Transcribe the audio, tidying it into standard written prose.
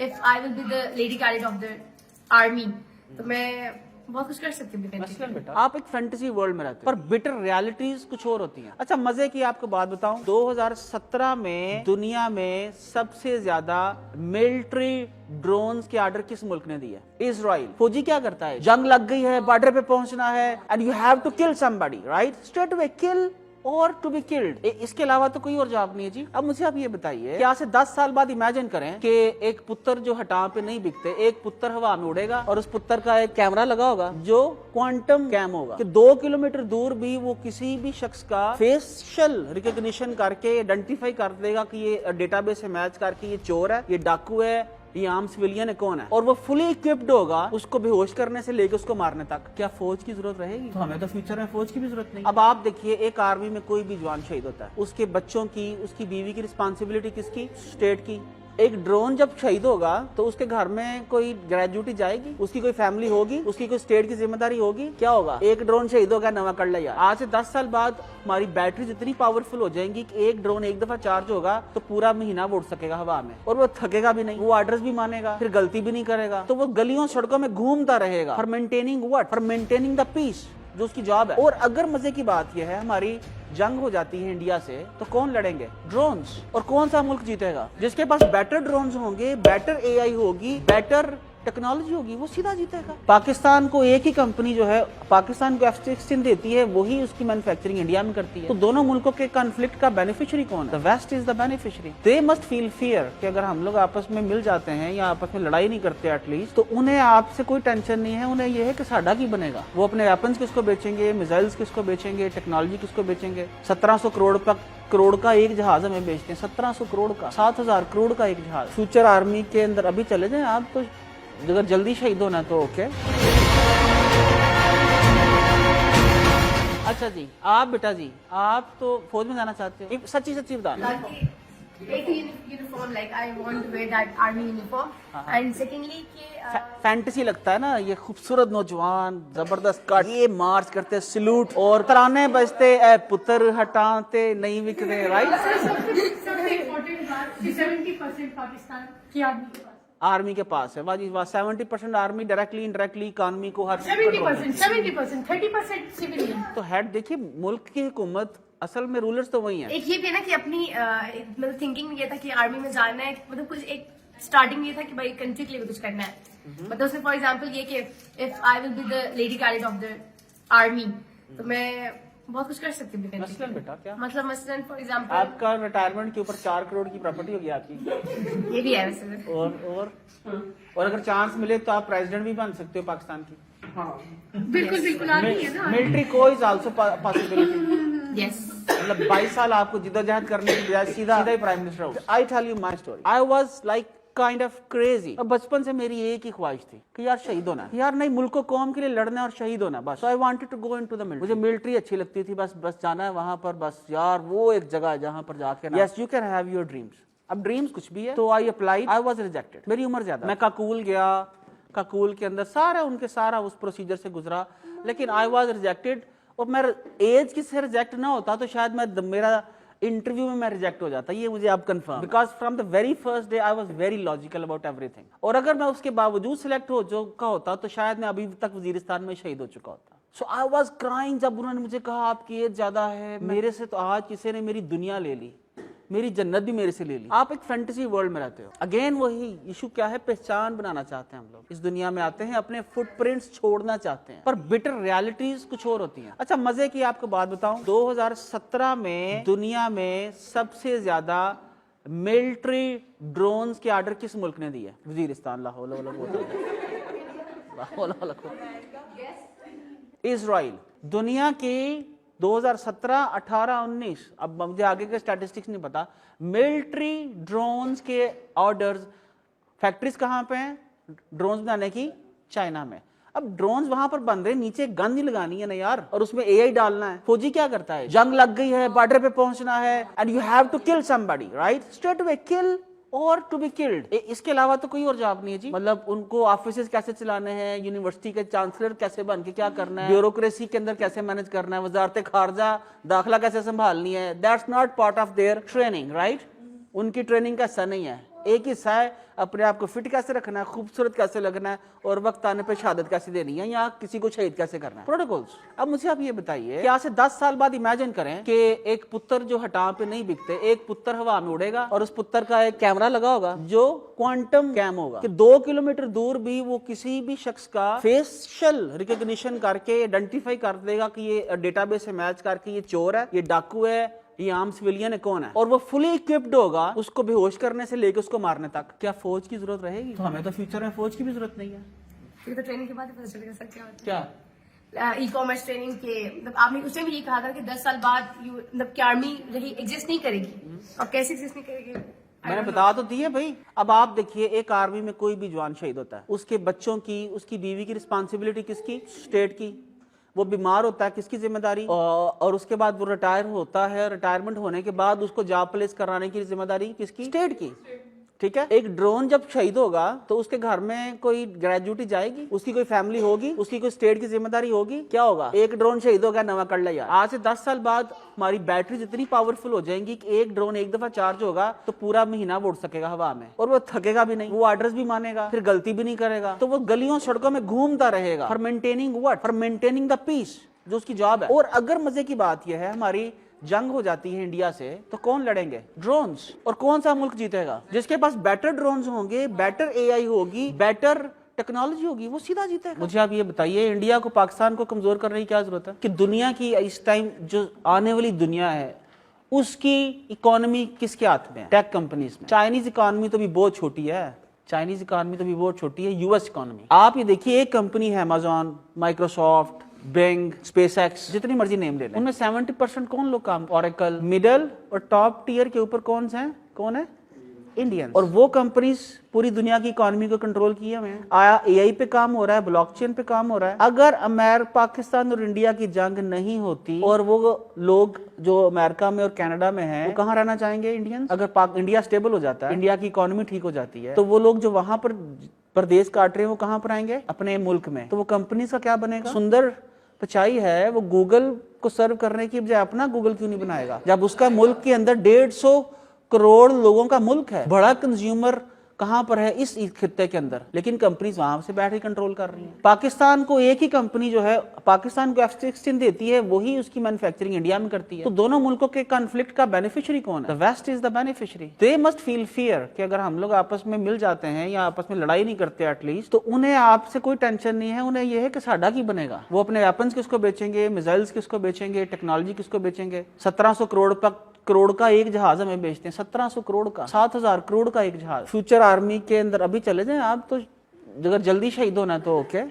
if I will be the lady cadet of the army, तो मैं बहुत कुछ कर सकती हूँ। मसलन बेटा आप एक फैंटेसी वर्ल्ड में रहते हो, पर बिटर रियलिटीज कुछ और होती हैं। अच्छा मजे की आपको बात बताऊं, 2017 में दुनिया में सबसे ज्यादा मिलिट्री ड्रोन्स के ऑर्डर किस मुल्क ने दिए? इजराइल। फौजी क्या करता है? जंग लग गई है, बॉर्डर पे पहुंचना है, and you have to kill somebody, right? Straight away kill और टू बी किल्ड। इसके अलावा तो कोई और जवाब नहीं है जी। अब मुझे आप ये बताइए कि आज से 10 साल बाद इमेजिन करें कि एक पुत्र जो हटाओ पे नहीं बिकते, एक पुत्र हवा में उड़ेगा और उस पुत्र का एक कैमरा लगा होगा जो क्वांटम कैम होगा कि 2 किलोमीटर दूर भी वो किसी भी शख्स का फेशियल रिकॉग्निशन करके आइडेंटिफाई कर देगा कि ये डेटाबेस से मैच करके ये चोर है, ये डाकू है, ये आम सिविलियन है, कौन है, और वो फुली इक्विप्ड होगा उसको बेहोश करने से लेकर उसको मारने तक। क्या फौज की जरूरत रहेगी? तो हमें तो फ्यूचर में फौज की भी जरूरत नहीं। अब आप देखिए एक आर्मी में कोई भी जवान शहीद होता है, उसके बच्चों की, उसकी बीवी की रिस्पॉन्सिबिलिटी किसकी? स्टेट की। एक ड्रोन जब शहीद होगा तो उसके घर में कोई ग्रेजुएटी जाएगी, उसकी कोई फैमिली होगी, उसकी कोई स्टेट की जिम्मेदारी होगी? क्या होगा? एक ड्रोन शहीद होगा, नवा कर लिया। आज से 10 साल बाद हमारी बैटरी इतनी पावरफुल हो जाएंगी कि एक ड्रोन एक दफा चार्ज होगा तो पूरा महीना उड़ सकेगा हवा में, और वो थकेगा भी नहीं, वो ऑर्डर्स भी मानेगा, फिर गलती भी नहीं करेगा, तो वो गलियों सड़कों में घूमता रहेगा for maintaining what? For maintaining the peace, जो उसकी जॉब है। और अगर मजे की बात यह है हमारी जंग हो जाती है इंडिया से, तो कौन लड़ेंगे? ड्रोन्स। और कौन सा मुल्क जीतेगा? जिसके पास बेटर ड्रोन्स होंगे, बेटर एआई होगी, बेटर टेक्नोलॉजी होगी, वो सीधा जीतेगा। पाकिस्तान को एक ही कंपनी जो है पाकिस्तान को F-16 देती है, वही उसकी मैन्युफैक्चरिंग इंडिया में करती है। तो दोनों मुल्कों के कॉन्फ्लिक्ट का बेनिफिशियरी कौन है? The west is the beneficiary. They must feel fear कि अगर हम लोग आपस में मिल जाते हैं या आपस में लड़ाई नहीं करते एटलीस्ट, तो उन्हें आपसे कोई टेंशन नहीं है, उन्हें यह है कि साडा की बनेगा। वो अपने वेपन्स किसको बेचेंगे, मिसाइल्स किसको बेचेंगे, टेक्नोलॉजी किसको बेचेंगे। 1700 करोड़ का एक जहाज हमें बेचते हैं, 1700 करोड़ का, 7000 करोड़ का एक जहाज। फ्यूचर आर्मी के अंदर अभी चले जाएं आप, तो अगर जल्दी शहीद होना तो ओके। अच्छा जी, आप बेटा जी आप तो फौज में जाना चाहते हो? सच्ची सच्ची बताना। एक uniform, like I want to wear that army uniform, and secondly कि फैंटेसी लगता है ना, ये खूबसूरत नौजवान जबरदस्त कट, ये मार्च करते सैल्यूट और तराने बजते, ए पुत्र हटाते नहीं बिकते, राइट? सबसे इम्पोर्टेंट बात कि 70% पाकिस्तान की आर्मी के पास, आर्मी के पास है। वाह जी वाह, 70% आर्मी डायरेक्टली इनडायरेक्टली इकोनॉमी को हर 70%, 30% सिविलियन। तो हेड देखिए, मुल्क की हुकूमत असल में रूलर्स तो वही हैं। एक ये भी है ना कि अपनी मतलब थिंकिंग में ये था कि आर्मी में जाना है, मतलब कुछ एक स्टार्टिंग में ये था कि भाई कंट्री के लिए भी कुछ करना है। मतलब उसमें फॉर एग्जांपल ये कि if I will be the lady cadet of the army, तो मैं बहुत कुछ कर सकती हूँ। मसलन बेटा क्या? मतलब मसलन फॉर एग्जांपल आपका रिटायरमेंट के ऊपर 4 करोड़ की प्रॉपर्टी होगी आपकी। ये भी है वैसे। और अगर चांस मिले तो आप प्रेसिडेंट भी बन सकते हो पाकिस्तान की। बिल्कुल बिल्कुल आर्मी है ना। मिलिट्री को इज आल्सो पॉसिबिलिटी। यस, मतलब 22 साल आपको जिद्दोजहद करने की बजाय सीधा ही प्राइम मिनिस्टर हो। I tell you my story. I was like kind of crazy. अब बचपन से मेरी एक ही ख्वाहिश थी कि यार शहीद होना, यार नहीं मुल्क को कौम के लिए लड़ना और शहीद होना बस। So I wanted to go into the military. मुझे मिलिट्री अच्छी लगती थी, बस जाना है वहां पर, बस यार वो एक जगह है जहां पर जाके yes you can have your dreams. अब ड्रीम्स कुछ भी है। तो I applied, I was rejected. मेरी उम्र ज्यादा, मैं काकूल गया, काकूल के अंदर सारा उस प्रोसीजर से गुजरा, लेकिन आई वाज रिजेक्टेड। और मेरा एज किससे रिजेक्ट ना होता तो शायद मेरा इंटरव्यू में मैं रिजेक्ट हो जाता, ये मुझे अब confirm, because from the very first day I was very logical about everything. और अगर मैं उसके बावजूद सिलेक्ट हो चुका होता तो शायद मैं अभी तक वजीरिस्तान में शहीद हो चुका होता। सो आई वाज क्राइंग जब उन्होंने मुझे कहा आपकी एज ज्यादा है। मेरे से तो आज किसी ने मेरी दुनिया ले ली, मेरी जन्नत भी मेरे से ले ली। आप एक फैंटेसी वर्ल्ड में रहते हो। अगेन वही इशू क्या है, पहचान बनाना चाहते हैं हम लोग। इस दुनिया में आते हैं, अपने फुटप्रिंट्स छोड़ना चाहते हैं, पर बिटर रियलिटीज कुछ और होती हैं। अच्छा मजे की आपको बात बताऊं, 2017 में दुनिया में सबसे ज्यादा मिलिट्री ड्रोन्स के ऑर्डर किस मुल्क ने दिए? वजीरिस्तान। इजराइल। दुनिया की 2017, 18, 19, अब मुझे आगे के स्टैटिस्टिक्स नहीं पता, मिलिट्री ड्रोन्स के ऑर्डर्स फैक्ट्रीज कहां पे हैं ड्रोन्स बनाने की? चाइना में। अब ड्रोन्स वहां पर बन रहे, नीचे गन नहीं लगानी है ना यार, और उसमें एआई डालना है। फौजी क्या करता है? जंग लग गई है, बॉर्डर पे पहुंचना है, and you have to kill somebody, right? Straight away kill और टू बी किल्ड। इसके अलावा तो कोई और जवाब नहीं है जी। मतलब उनको ऑफिस कैसे चलाने हैं, यूनिवर्सिटी के चांसलर कैसे बन के क्या करना है, ब्यूरोक्रेसी के अंदर कैसे मैनेज करना है, वजारत खारजा दाखिला कैसे संभालनी है, that's not part of their training, right? उनकी ट्रेनिंग का हिस्सा नहीं है। एक हिस्सा है अपने आप को फिट कैसे रखना है, खूबसूरत कैसे लगना है, और वक्त आने पे शहादत कैसे देनी है या किसी को शहीद कैसे करना है, प्रोटोकॉल्स। अब मुझे आप ये बताइए कि आज से 10 साल बाद इमेजिन करें कि एक पुत्र जो हटाम पे नहीं बिकते, एक पुत्र हवा में उड़ेगा और उस पुत्र का एक कैमरा लगा होगा जो क्वांटम कैम होगा कि 2 किलोमीटर दूर भी वो किसी भी शख्स का फेशियल रिकॉग्निशन करके आइडेंटिफाई कर देगा कि ये डेटाबेस से मैच करके ये चोर है, ये डाकू है, ये आम सिविलियन है, कौन है, और वो फुली इक्विप्ड होगा उसको बेहोश करने से लेकर उसको मारने तक। क्या फौज की जरूरत रहेगी? तो हमें तो फ्यूचर में फौज की भी जरूरत नहीं है। ये तो ट्रेनिंग के बाद ही पता चलेगा सर क्या होता क्या है। ई कॉमर्स ट्रेनिंग के मतलब आपने उसने भी ये कहा था कि 10 साल बाद मतलब कि आर्मी रही एग्जिस्ट नहीं करेगी, और कैसे एग्जिस्ट नहीं करेगी मैंने बता तो दी है भाई। अब आप देखिए, एक आर्मी में कोई भी जवान शहीद होता है, उसके बच्चों की, उसकी बीवी की रिस्पॉन्सिबिलिटी किसकी? स्टेट की। वो बीमार होता है, किसकी जिम्मेदारी? और उसके बाद वो रिटायर होता है, रिटायरमेंट होने के बाद उसको जॉब प्लेस कराने की जिम्मेदारी किसकी? स्टेट की। ठीक है। एक ड्रोन जब शहीद होगा तो उसके घर में कोई ग्रेजुएटी जाएगी, उसकी कोई फैमिली होगी, उसकी कोई स्टेट की जिम्मेदारी होगी? क्या होगा? एक ड्रोन शहीद हो गया, नवा कर लिया। आज से 10 साल बाद हमारी बैटरी इतनी पावरफुल हो जाएंगी कि एक ड्रोन एक दफा चार्ज होगा तो पूरा महीना उड़ सकेगा हवा में, और वो थकेगा भी नहीं, वो ऑर्डर्स भी मानेगा, फिर गलती भी नहीं करेगा, तो वो गलियों सड़कों में घूमता रहेगा for maintaining what? For maintaining the peace, जो उसकी जॉब है। और अगर मजे की बात यह है, हमारी जंग हो जाती है इंडिया से, तो कौन लड़ेंगे? ड्रोन्स। और कौन सा मुल्क जीतेगा? जिसके पास बेटर ड्रोन्स होंगे, बेटर एआई होगी, बेटर टेक्नोलॉजी होगी, वो सीधा जीतेगा। मुझे आप ये बताइए, इंडिया को, पाकिस्तान को कमजोर करने की क्या जरूरत है? कि दुनिया की इस टाइम जो आने वाली दुनिया है उसकी इकोनॉमी किसके हाथ में है? टेक कंपनीज में। चाइनीज इकोनॉमी तो भी बहुत छोटी है, चाइनीज इकोनॉमी तो भी बहुत छोटी है, यूएस इकोनॉमी। आप ये देखिए, एक कंपनी है अमेजॉन, माइक्रोसॉफ्ट, बिंग, स्पेसएक्स, जितनी मर्जी नेम ले लें, उनमें 70% कौन लोग काम? ऑरेकल। मिडल और टॉप टीयर के ऊपर कौन है? इंडियन। और वो कंपनीज पूरी दुनिया की इकोनॉमी को कंट्रोल किए हुए हैं। आया एआई पे काम हो रहा है, ब्लॉकचेन पे काम हो रहा है। अगर पाकिस्तान और इंडिया की जंग नहीं होती और वो लोग जो अमेरिका में और कनाडा में हैं, वो कहाँ रहना चाहेंगे? इंडियंस। अगर इंडिया स्टेबल हो जाता है, इंडिया की इकोनॉमी ठीक हो जाती है, तो वो लोग जो वहां पर प्रदेश काट रहे हैं वो कहाँ पर आएंगे? अपने मुल्क में। तो वो कंपनी का क्या बनेगा? सुंदर पिचाई है, वो गूगल को सर्व करने की बजाय अपना गूगल क्यों नहीं बनाएगा, जब उसका मुल्क के अंदर 150 करोड़ लोगों का मुल्क है? बड़ा कंज्यूमर कहां पर है? इस खित्ते के अंदर। लेकिन कंपनीज वहां से बैठ के कंट्रोल कर रही हैं। पाकिस्तान को एक ही कंपनी जो है, पाकिस्तान को F-16 देती है, वही उसकी मैन्युफैक्चरिंग इंडिया में करती है। तो दोनों मुल्कों के कॉन्फ्लिक्ट का बेनिफिशियरी कौन है? The west is the beneficiary. They must feel fear कि अगर हम लोग आपस में मिल जाते हैं या आपस में लड़ाई नहीं करते एटलीस्ट, तो उन्हें आपसे कोई टेंशन नहीं है। उन्हें यह है कि साडा की बनेगा। वो अपने वेपन्स किसको बेचेंगे, मिसाइल्स किसको बेचेंगे, टेक्नोलॉजी किसको बेचेंगे? 1700 करोड़ का एक जहाज हमें बेचते हैं, 1700 करोड़ का, 7000 करोड़ का एक जहाज। फ्यूचर आर्मी के अंदर अभी चले जाएं आप, तो अगर जल्दी शहीद होना तो ओके।